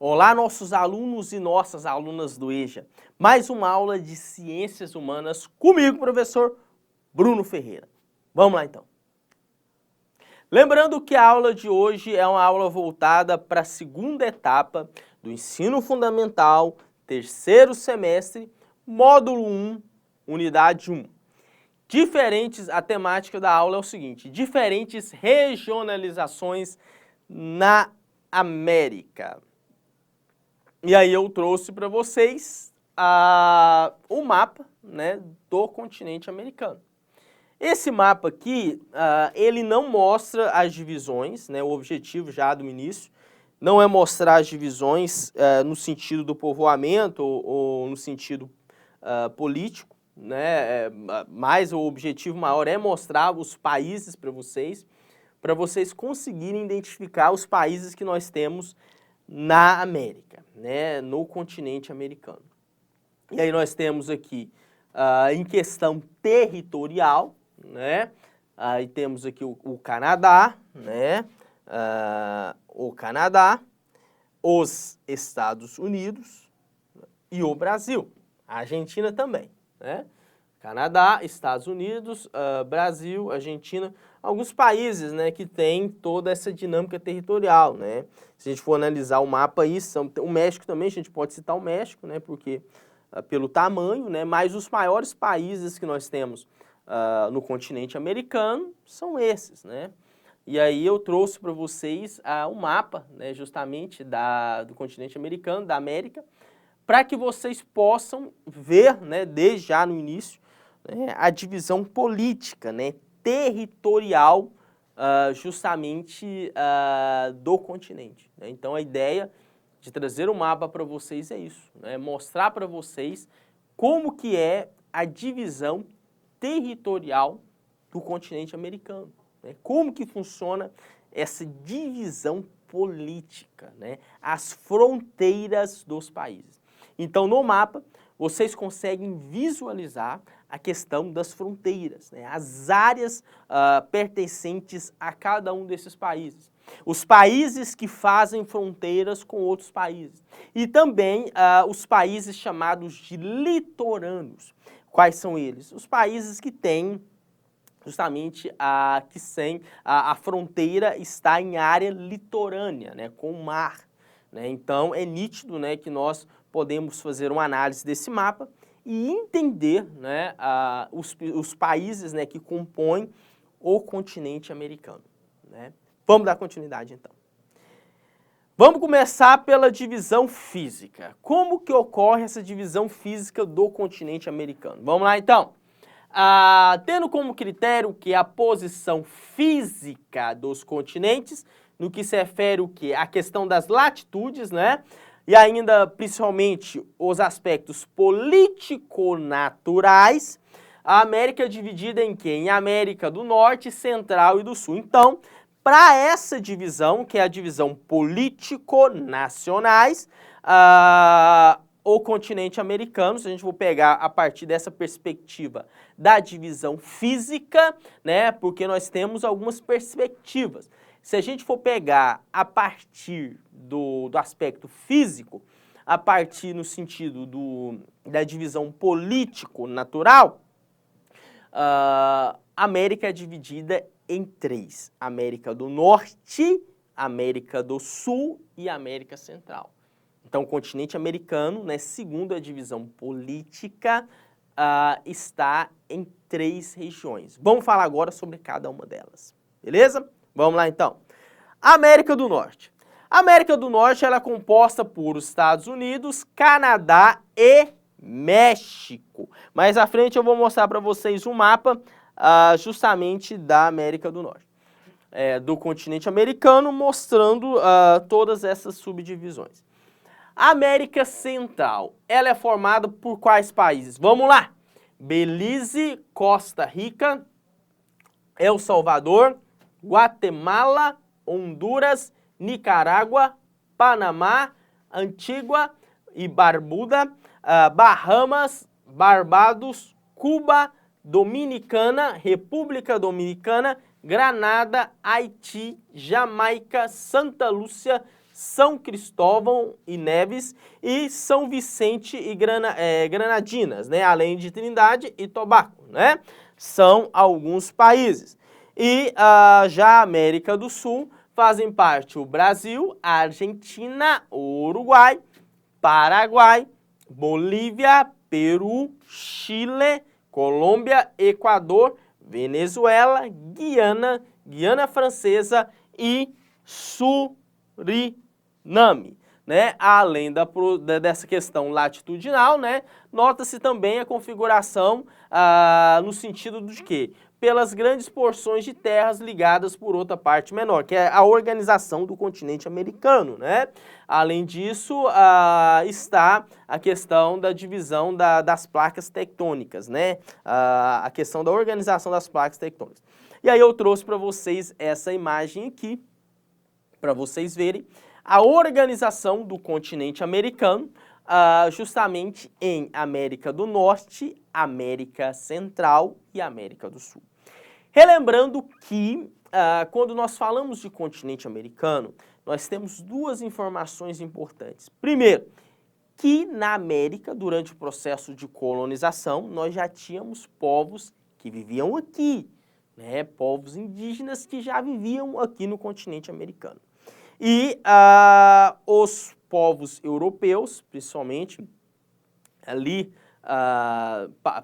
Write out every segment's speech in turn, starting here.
Olá, nossos alunos e nossas alunas do EJA. Mais uma aula de Ciências Humanas comigo, professor Bruno Ferreira. Vamos lá, então. Lembrando que a aula de hoje é uma aula voltada para a segunda etapa do ensino fundamental, terceiro semestre, módulo 1, unidade 1. A temática da aula é o seguinte: diferentes regionalizações na América. E aí eu trouxe para vocês o mapa, né, do continente americano. Esse mapa aqui, ele não mostra as divisões, né, o objetivo já do início não é mostrar as divisões no sentido do povoamento ou no sentido político, né, mas o objetivo maior é mostrar os países para vocês conseguirem identificar os países que nós temos na América, né, no continente americano. E aí nós temos aqui, em questão territorial, né, aí temos aqui o Canadá, né, o Canadá, os Estados Unidos e o Brasil, a Argentina também, né? Canadá, Estados Unidos, Brasil, Argentina, alguns países, né, que tem toda essa dinâmica territorial, né? Se a gente for analisar o mapa aí, o México também, a gente pode citar o México, né, porque pelo tamanho, né, mas os maiores países que nós temos no continente americano são esses, né? E aí eu trouxe para vocês um mapa, né, justamente do continente americano, da América, para que vocês possam ver, né, desde já no início, né, a divisão política, né, territorial, justamente do continente, né? Então a ideia de trazer o mapa para vocês é isso, né, mostrar para vocês como que é a divisão territorial do continente americano, né, como que funciona essa divisão política, né, as fronteiras dos países. Então, no mapa, vocês conseguem visualizar a questão das fronteiras, né, as áreas pertencentes a cada um desses países. Os países que fazem fronteiras com outros países. E também os países chamados de litorâneos. Quais são eles? Os países que têm justamente a fronteira está em área litorânea, né, com o mar, né? Então é nítido, né, que nós podemos fazer uma análise desse mapa e entender, né, os países, né, que compõem o continente americano, né? Vamos dar continuidade então. Vamos começar pela divisão física. Como que ocorre essa divisão física do continente americano? Vamos lá então. Tendo como critério que a posição física dos continentes, no que se refere o quê? A questão das latitudes, né? E ainda, principalmente, os aspectos político-naturais, a América é dividida em quê? Em América do Norte, Central e do Sul. Então, para essa divisão, que é a divisão político-nacionais, o continente americano, se a gente for pegar a partir dessa perspectiva da divisão física, né, porque nós temos algumas perspectivas. Se a gente for pegar a partir do aspecto físico, a partir no sentido da divisão político-natural, a América é dividida em três: América do Norte, América do Sul e América Central. Então, o continente americano, né, segundo a divisão política, está em três regiões. Vamos falar agora sobre cada uma delas, beleza? Vamos lá, então. América do Norte. A América do Norte ela é composta por Estados Unidos, Canadá e México. Mais à frente eu vou mostrar para vocês um mapa justamente da América do Norte, do continente americano, mostrando todas essas subdivisões. A América Central, ela é formada por quais países? Vamos lá! Belize, Costa Rica, El Salvador, Guatemala, Honduras, Nicarágua, Panamá, Antigua e Barbuda, Bahamas, Barbados, Cuba, Dominicana, República Dominicana, Granada, Haiti, Jamaica, Santa Lúcia, São Cristóvão e Neves e São Vicente e Granadinas, né? Além de Trindade e Tobago, né? São alguns países. E já a América do Sul fazem parte o Brasil, a Argentina, o Uruguai, Paraguai, Bolívia, Peru, Chile, Colômbia, Equador, Venezuela, Guiana, Guiana Francesa e Suriname, né? Além dessa questão latitudinal, né? Nota-se também a configuração no sentido de que pelas grandes porções de terras ligadas por outra parte menor, que é a organização do continente americano, né? Além disso, está a questão da divisão das placas tectônicas, né? A questão da organização das placas tectônicas. E aí eu trouxe para vocês essa imagem aqui, para vocês verem a organização do continente americano, justamente em América do Norte, América Central e América do Sul. Relembrando que, quando nós falamos de continente americano, nós temos duas informações importantes. Primeiro, que na América, durante o processo de colonização, nós já tínhamos povos que viviam aqui, né? Povos indígenas que já viviam aqui no continente americano. E os povos europeus, principalmente ali,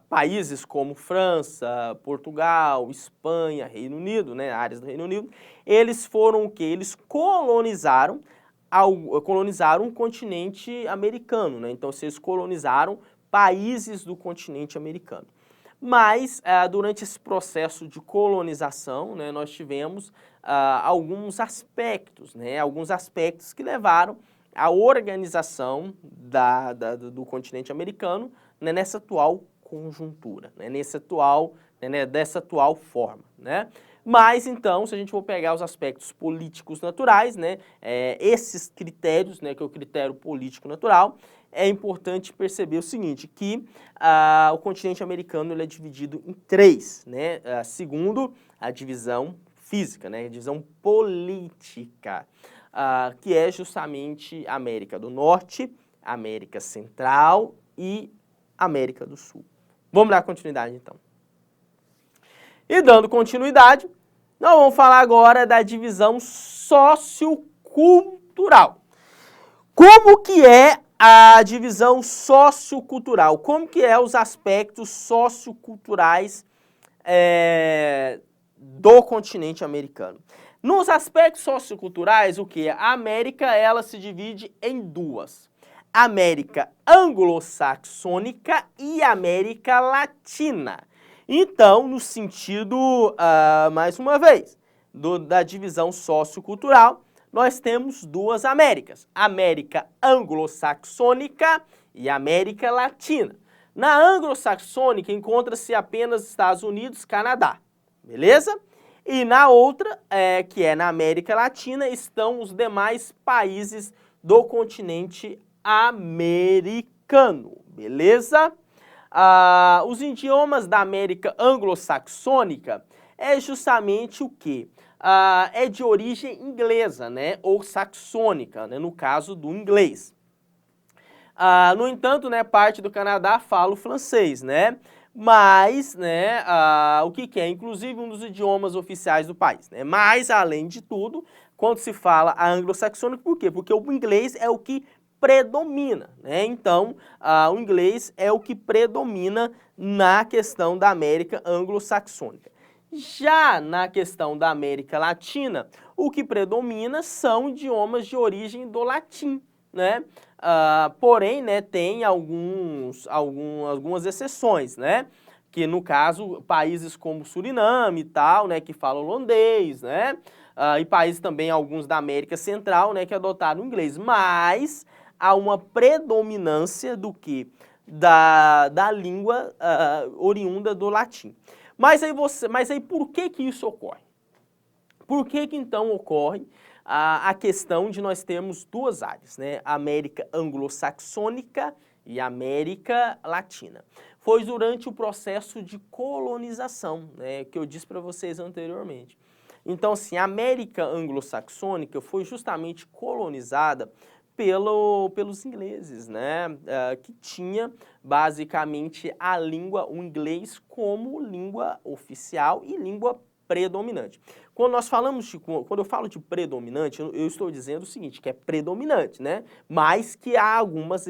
países como França, Portugal, Espanha, Reino Unido, né, áreas do Reino Unido, eles foram o quê? Eles colonizaram o continente americano, né? Então, eles colonizaram países do continente americano. Mas, durante esse processo de colonização, né, nós tivemos alguns aspectos, né, alguns aspectos que levaram à organização do continente americano, né, nessa atual conjuntura, né, dessa atual forma, né. Mas, então, se a gente for pegar os aspectos políticos naturais, né, esses critérios, né, que é o critério político natural, é importante perceber o seguinte, que o continente americano ele é dividido em três, né, segundo a divisão física, né, a divisão política, que é justamente América do Norte, América Central e América do Sul. Vamos dar continuidade, então. E dando continuidade, nós vamos falar agora da divisão sociocultural. Como que é a divisão sociocultural? Como que é os aspectos socioculturais do continente americano? Nos aspectos socioculturais, o que? A América, ela se divide em duas. América anglo-saxônica e América latina. Então, no sentido, mais uma vez, da divisão sociocultural, nós temos duas Américas, América anglo-saxônica e América latina. Na anglo-saxônica encontra-se apenas Estados Unidos e Canadá, beleza? E na outra, que é na América Latina, estão os demais países do continente americano, beleza? Os idiomas da América anglo-saxônica é justamente o quê? É de origem inglesa, né, ou saxônica, né, no caso do inglês. No entanto, né, parte do Canadá fala o francês, né, mas, né, o que é, inclusive, um dos idiomas oficiais do país, né, mas, além de tudo, quando se fala a anglo-saxônica, por quê? Porque o inglês é o que predomina, né? Então, o inglês é o que predomina na questão da América anglo-saxônica. Já na questão da América Latina, o que predomina são idiomas de origem do latim, né? Porém, né, tem algumas exceções, né? Que no caso, países como Suriname e tal, né, que falam holandês, né? E países também, alguns da América Central, né, que adotaram o inglês, mas há uma predominância do que? Da língua oriunda do latim. Mas aí por que isso ocorre? Por que então ocorre a questão de nós termos duas áreas, né? América anglo-saxônica e América Latina. Foi durante o processo de colonização, né, que eu disse para vocês anteriormente. Então, assim, a América anglo-saxônica foi justamente colonizada pelos ingleses, né? Que tinha basicamente a língua, o inglês como língua oficial e língua predominante. Quando nós falamos quando eu falo de predominante, eu estou dizendo o seguinte, que é predominante, né? Mas que há algumas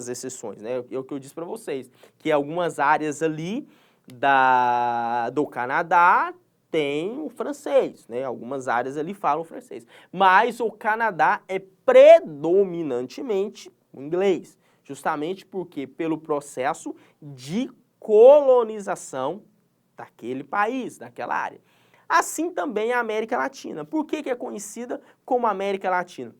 exceções, né? É o que eu disse para vocês, que algumas áreas ali do Canadá tem o francês, né? Algumas áreas ali falam francês. Mas o Canadá é predominantemente o inglês, justamente porque pelo processo de colonização daquele país, daquela área. Assim também a América Latina. Por que é conhecida como América Latina?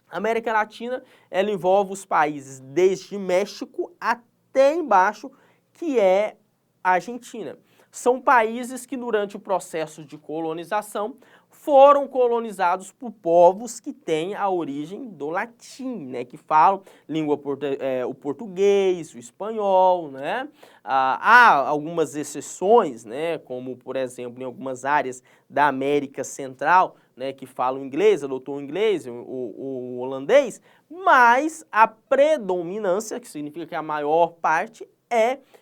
A América Latina, ela envolve os países desde México até embaixo, que é a Argentina. São países que durante o processo de colonização foram colonizados por povos que têm a origem do latim, né, que falam o português, o espanhol, né? Há algumas exceções, né, como por exemplo em algumas áreas da América Central, né, que falam inglês, adotou o inglês, o holandês, mas a predominância, que significa que a maior parte,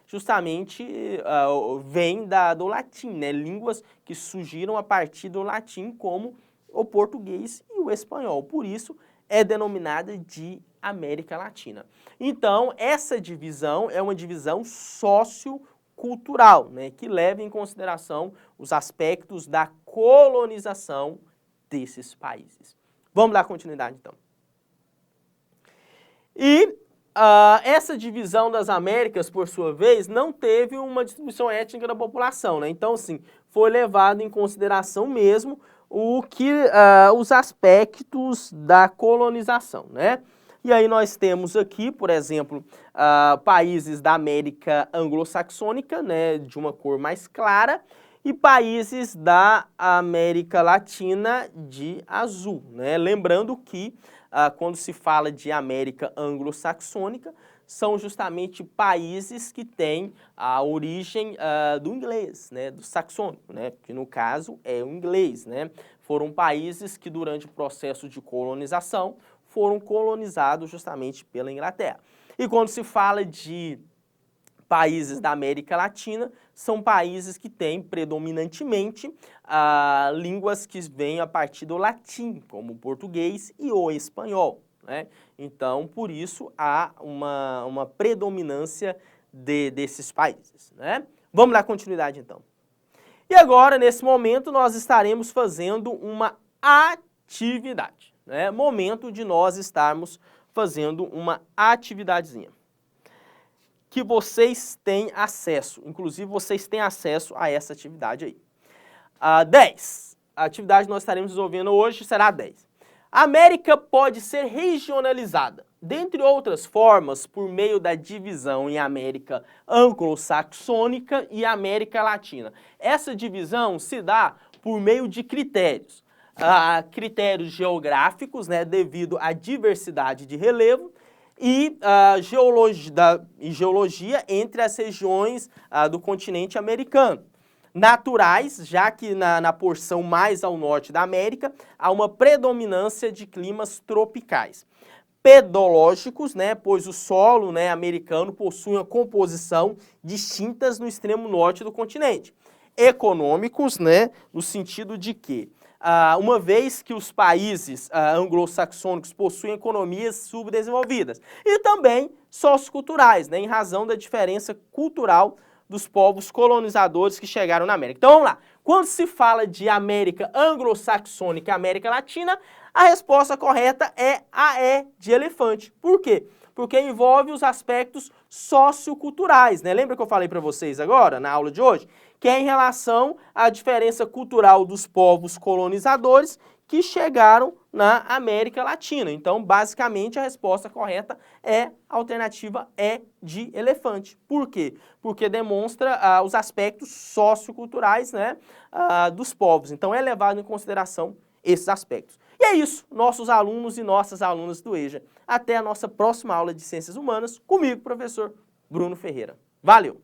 justamente vem do latim, né? Línguas que surgiram a partir do latim, como o português e o espanhol. Por isso, é denominada de América Latina. Então, essa divisão é uma divisão sociocultural, né? Que leva em consideração os aspectos da colonização desses países. Vamos dar continuidade, então. E essa divisão das Américas, por sua vez, não teve uma distribuição étnica da população, né? Então, assim, foi levado em consideração mesmo os aspectos da colonização, né? E aí nós temos aqui, por exemplo, países da América anglo-saxônica, né, de uma cor mais clara, e países da América Latina de azul, né? Lembrando que quando se fala de América anglo-saxônica, são justamente países que têm a origem do inglês, né, do saxônico, né, que no caso é o inglês, né. Foram países que durante o processo de colonização foram colonizados justamente pela Inglaterra. E quando se fala de países da América Latina, são países que têm predominantemente línguas que vêm a partir do latim, como o português e o espanhol, né? Então, por isso, há uma predominância desses países, né? Vamos dar continuidade, então. E agora, nesse momento, nós estaremos fazendo uma atividade, né? Momento de nós estarmos fazendo uma atividadezinha que vocês têm acesso. Inclusive, vocês têm acesso a essa atividade aí. 10. A atividade que nós estaremos resolvendo hoje será 10. A América pode ser regionalizada, dentre outras formas, por meio da divisão em América anglo-saxônica e América Latina. Essa divisão se dá por meio de critérios. Critérios geográficos, né, devido à diversidade de relevo, e geologia entre as regiões do continente americano. Naturais, já que na porção mais ao norte da América há uma predominância de climas tropicais. Pedológicos, né, pois o solo, né, americano possui uma composição distintas no extremo norte do continente. Econômicos, né, no sentido de que uma vez que os países anglo-saxônicos possuem economias subdesenvolvidas, e também socioculturais, né, em razão da diferença cultural dos povos colonizadores que chegaram na América. Então vamos lá, quando se fala de América anglo-saxônica e América Latina, a resposta correta é a E de elefante. Por quê? Porque envolve os aspectos socioculturais, né? Lembra que eu falei para vocês agora, na aula de hoje? Que é em relação à diferença cultural dos povos colonizadores que chegaram na América Latina. Então, basicamente, a resposta correta é a alternativa E de elefante. Por quê? Porque demonstra os aspectos socioculturais, né, dos povos. Então, é levado em consideração esses aspectos. E é isso, nossos alunos e nossas alunas do EJA. Até a nossa próxima aula de Ciências Humanas, comigo, professor Bruno Ferreira. Valeu!